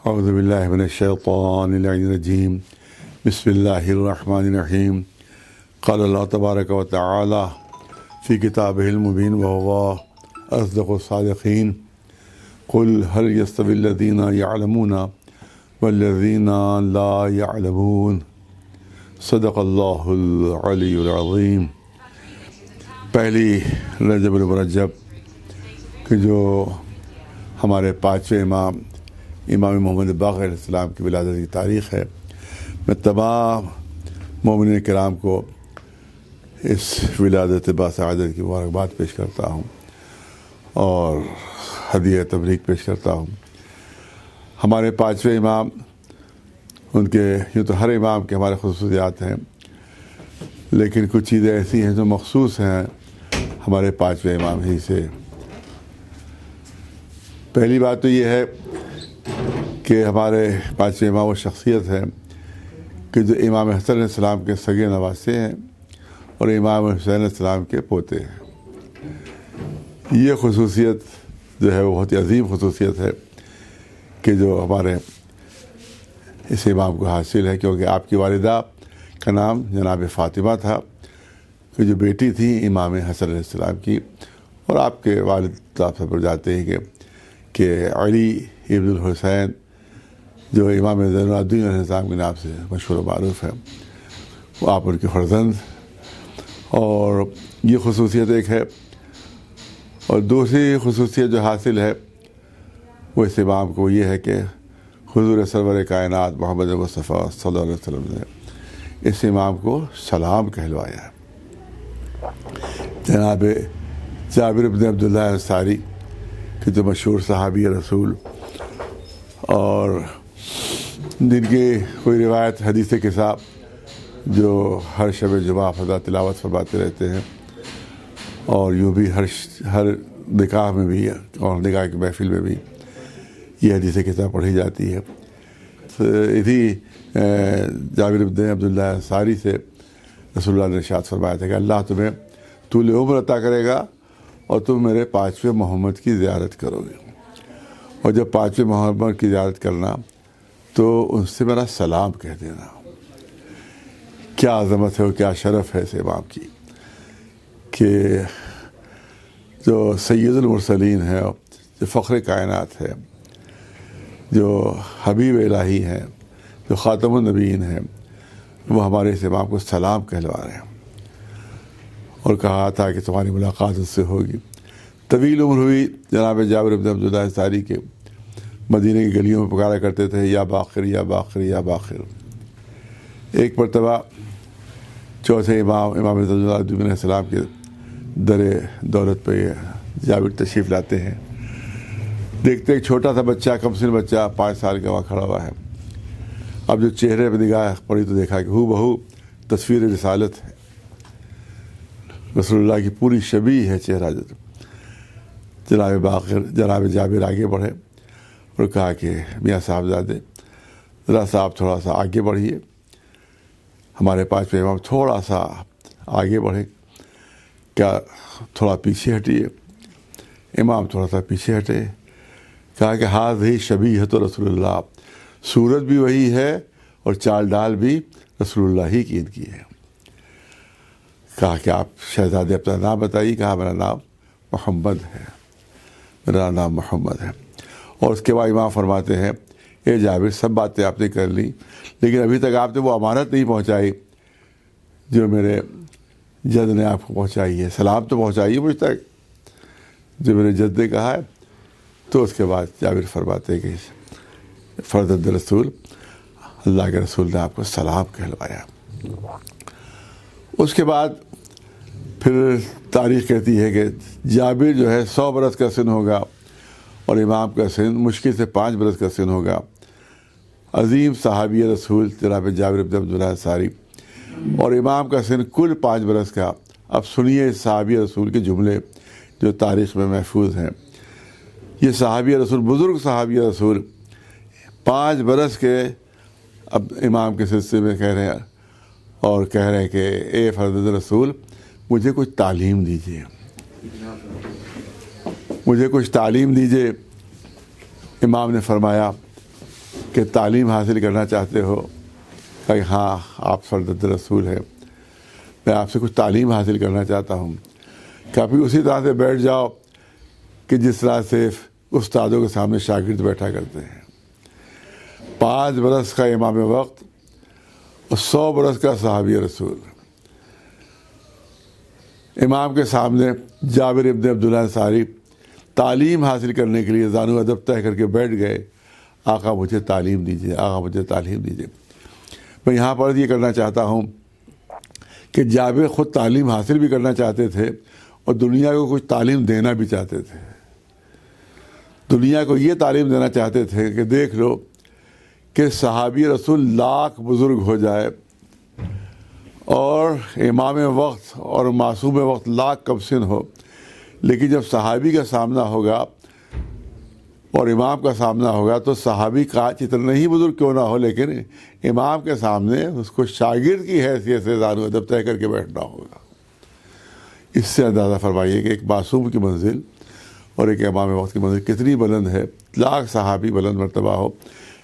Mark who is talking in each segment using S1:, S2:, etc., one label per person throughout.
S1: اعوذ باللہ من الشیطان الرجیم بسم اللہ الرحمن الرحیم قال اللہ تبارک و تعالی فی کتابہ المبین وہو اصدق الصادقین قل هل یستوی الذین یعلمون والذین لا یعلمون صدق اللہ العلی العظیم۔ پہلی رجب المرجب کہ جو ہمارے پانچویں امام محمد باقر علیہ السلام کی ولادت کی تاریخ ہے، میں تمام مومنین کرام کو اس ولادت باسعادت کی مبارکباد پیش کرتا ہوں اور ہدیہ تبریک پیش کرتا ہوں۔ ہمارے پانچویں امام، ان کے یوں تو ہر امام کے ہمارے خصوصیات ہیں، لیکن کچھ چیزیں ایسی ہیں جو مخصوص ہیں ہمارے پانچویں امام ہی سے۔ پہلی بات تو یہ ہے کہ ہمارے پانچویں امام وہ شخصیت ہے کہ جو امام حسن علیہ السلام کے سگے نواسے ہیں اور امام حسین علیہ السلام کے پوتے ہیں۔ یہ خصوصیت جو ہے وہ بہت ہی عظیم خصوصیت ہے کہ جو ہمارے اس امام کو حاصل ہے، کیونکہ آپ کی والدہ کا نام جناب فاطمہ تھا کہ جو بیٹی تھی امام حسن علیہ السلام کی، اور آپ کے والد آپ سب جاتے ہیں کہ علی ابن الحسین جو امام زین العابدین علیہ السلام کے نام سے مشہور و معروف ہے، وہ آپ ان کے فرزند، اور یہ خصوصیت ایک ہے۔ اور دوسری خصوصیت جو حاصل ہے وہ اس امام کو یہ ہے کہ حضور سرور کائنات محمد مصطفیٰ صلی اللہ علیہ وسلم نے اس امام کو سلام کہلوایا ہے۔ جناب جابر بن عبداللہ انصاری کہ جو مشہور صحابی رسول، اور جن کی کوئی روایت حدیث قصہ جو ہر شب جمعہ فضا تلاوت فرماتے رہتے ہیں، اور یوں بھی ہر نکاح میں بھی اور نکاح کی محفل میں بھی یہ حدیث قصہ پڑھی جاتی ہے۔ اسی جابر بن عبداللہ انصاری سے رسول اللہ نے ارشاد فرمایا تھا کہ اللہ تمہیں طول عمر عطا کرے گا اور تم میرے پانچویں محمد کی زیارت کرو گے، اور جب پانچویں محمد کی زیارت کرنا تو ان سے میرا سلام کہہ دینا۔ کیا عظمت ہے اور کیا شرف ہے اس امام کی کہ جو سید المرسلین ہے، جو فخر کائنات ہے، جو حبیب الہی ہیں، جو خاتم النبیین ہیں، وہ ہمارے اس امام کو سلام کہلوا رہے ہیں، اور کہا تھا کہ تمہاری ملاقات اس سے ہوگی۔ طویل عمر ہوئی جناب جابر بن عبداللہ انصاری کے، مدینہ کی گلیوں میں پکارا کرتے تھے یا باقر یا باقر یا باقر۔ ایک مرتبہ چوتھے امام زین العابدین علیہ السلام کے در دولت پہ جابر تشریف لاتے ہیں، دیکھتے ایک چھوٹا سا بچہ، کم سن بچہ 5 سال کا وہاں کھڑا ہوا ہے۔ اب جو چہرے پہ نگاہ پڑی تو دیکھا کہ ہو بہو تصویر رسالت ہے، رسول اللہ کی پوری شبیہ ہے چہرہ۔ جناب جابر آگے بڑھے اور کہا کہ میاں صاحبزادے ذرا سا آپ تھوڑا سا آگے بڑھیے، ہمارے پانچویں امام تھوڑا سا آگے بڑھے، کیا تھوڑا پیچھے ہٹیے۔ امام تھوڑا سا پیچھے ہٹے، کہا کہ ہذہ شبیہۃ رسول اللہ، صورت بھی وہی ہے اور چال ڈال بھی رسول اللہ ہی کی ان کی ہے۔ کہا کہ آپ شہزادے اپنا نام بتائیے۔ کہا میرا نام محمد ہے، میرا نام محمد ہے۔ اور اس کے بعد امام فرماتے ہیں اے جابر، سب باتیں آپ نے کر لی، لیکن ابھی تک آپ نے وہ امانت نہیں پہنچائی جو میرے جد نے آپ کو پہنچائی ہے۔ سلام تو پہنچائیے مجھ تک جو میرے جد نے کہا ہے۔ تو اس کے بعد جابر فرماتے ہیں کہ فرزند رسول، اللہ کے رسول نے آپ کو سلام کہلوایا۔ اس کے بعد پھر تاریخ کہتی ہے کہ جابر جو ہے 100 برس کا سن ہوگا، اور امام کا سن مشکل سے 5 برس کا سن ہوگا۔ عظیم صحابی رسول جناب جابر بن عبداللہ انصاری، اور امام کا سن کل 5 برس کا۔ اب سنیے صحابی رسول کے جملے جو تاریخ میں محفوظ ہیں۔ یہ صحابی رسول، بزرگ صحابی رسول 5 برس کے اب امام کے سلسلے میں کہہ رہے ہیں، اور کہہ رہے ہیں کہ اے فرزند رسول مجھے کچھ تعلیم دیجیے، مجھے کچھ تعلیم دیجیے۔ امام نے فرمایا کہ تعلیم حاصل کرنا چاہتے ہو کہ ہاں آپ سرد رسول ہیں، میں آپ سے کچھ تعلیم حاصل کرنا چاہتا ہوں، کبھی اسی طرح سے بیٹھ جاؤ کہ جس طرح سے استادوں کے سامنے شاگرد بیٹھا کرتے ہیں۔ 5 برس کا امام وقت اور 100 برس کا صحابی رسول، امام کے سامنے جابر ابن عبداللہ انصاری تعلیم حاصل کرنے کے لیے زانو ادب طے کر کے بیٹھ گئے، آقا مجھے تعلیم دیجیے، آقا مجھے تعلیم دیجیے۔ میں یہاں پر یہ کرنا چاہتا ہوں کہ جابر خود تعلیم حاصل بھی کرنا چاہتے تھے اور دنیا کو کچھ تعلیم دینا بھی چاہتے تھے۔ دنیا کو یہ تعلیم دینا چاہتے تھے کہ دیکھ لو کہ صحابی رسول لاکھ بزرگ ہو جائے اور امام وقت اور معصوم وقت لاکھ کم سن ہو، لیکن جب صحابی کا سامنا ہوگا اور امام کا سامنا ہوگا تو صحابی کا جتنا ہی بزرگ کیوں نہ ہو، لیکن امام کے سامنے اس کو شاگرد کی حیثیت سے زانو ادب طے کر کے بیٹھنا ہوگا۔ اس سے اندازہ فرمائیے کہ ایک معصوم کی منزل اور ایک امام وقت کی منزل کتنی بلند ہے۔ لاکھ صحابی بلند مرتبہ ہو،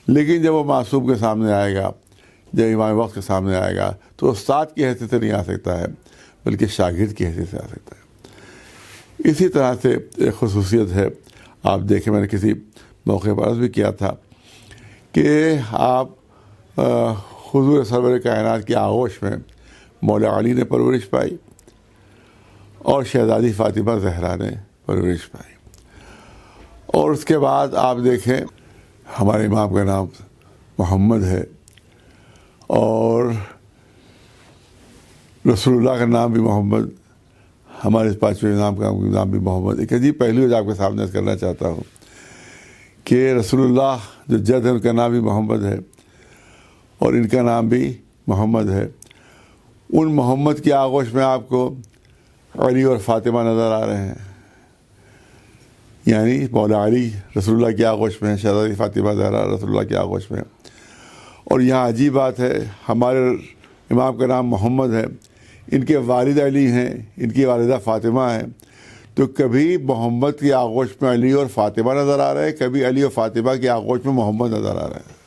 S1: لیکن جب وہ معصوم کے سامنے آئے گا، جب امام وقت کے سامنے آئے گا تو استاد کی حیثیت سے نہیں آ سکتا ہے بلکہ شاگرد کی حیثیت سے آ سکتا ہے۔ اسی طرح سے ایک خصوصیت ہے، آپ دیکھیں میں نے کسی موقع پر عرض بھی کیا تھا کہ آپ حضور سرور کائنات کی آغوش میں مولا علی نے پرورش پائی اور شہزادی فاطمہ زہرا نے پرورش پائی، اور اس کے بعد آپ دیکھیں ہمارے امام کا نام محمد ہے اور رسول اللہ کا نام بھی محمد، ہمارے 5ویں امام کا نام بھی محمد۔ ایک عجیب پہلو جو آپ کے سامنے کرنا چاہتا ہوں کہ رسول اللہ جو جد ہے ان کا نام بھی محمد ہے اور ان کا نام بھی محمد ہے۔ ان محمد کی آغوش میں آپ کو علی اور فاطمہ نظر آ رہے ہیں، یعنی مولا علی رسول اللہ کی آغوش میں، شہزادی فاطمہ زہرا رسول اللہ کی آغوش میں۔ اور یہاں عجیب بات ہے، ہمارے امام کا نام محمد ہے، ان کے والد علی ہیں، ان کی والدہ فاطمہ ہیں، تو کبھی محمد کی آغوش میں علی اور فاطمہ نظر آ رہے ہیں، کبھی علی اور فاطمہ کی آغوش میں محمد نظر آ رہے ہیں۔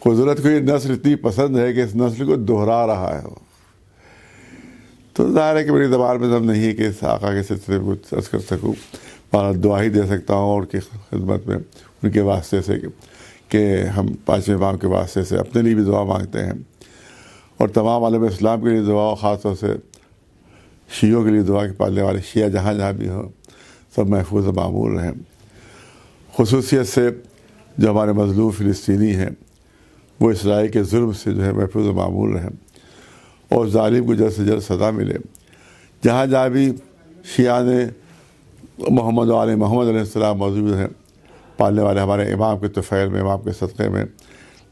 S1: قدرت کو یہ نسل اتنی پسند ہے کہ اس نسل کو دہرا رہا ہے وہ۔ تو ظاہر ہے کہ میری زبان میں دم نہیں ہے کہ اس آقا کے سلسلے میں کچھ عرض کر سکوں، اور دعا ہی دے سکتا ہوں اور کی خدمت میں ان کے واسطے سے کہ ہم 5ویں امام کے واسطے سے اپنے لیے بھی دعا مانگتے ہیں اور تمام عالم اسلام کے لیے دعا، اور خاص طور سے شیعوں کے لیے دعا کہ پالنے والے شیعہ جہاں جہاں بھی ہوں سب محفوظ و معمول رہیں۔ خصوصیت سے جو ہمارے مظلوم فلسطینی ہیں وہ اسرائیل کے ظلم سے جو ہے محفوظ و معمول رہیں اور ظالم کو جلد سے جلد سزا ملے۔ جہاں جہاں بھی شیعہ نے محمد و آل محمد علیہ السلام موجود ہیں، پالنے والے ہمارے امام کے طفیل میں، امام کے صدقے میں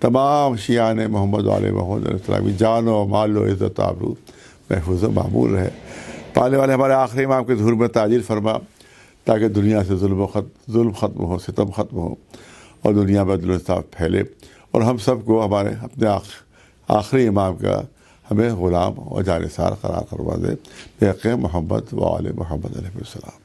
S1: تمام شیعہ نے محمد و آل محمد علیہ السلام کی جان و مال و عزت و آبرو محفوظ و معمول رہے۔ پالنے والے ہمارے آخری امام کے ظہور میں تعجیل فرما تاکہ دنیا سے ظلم ختم ہو، ستم ختم ہو اور دنیا میں عدل و انصاف پھیلے، اور ہم سب کو ہمارے اپنے آخری امام کا ہمیں غلام اور جانثار قرار فرما دے، بحق محمد و آل محمد علیہ السلام۔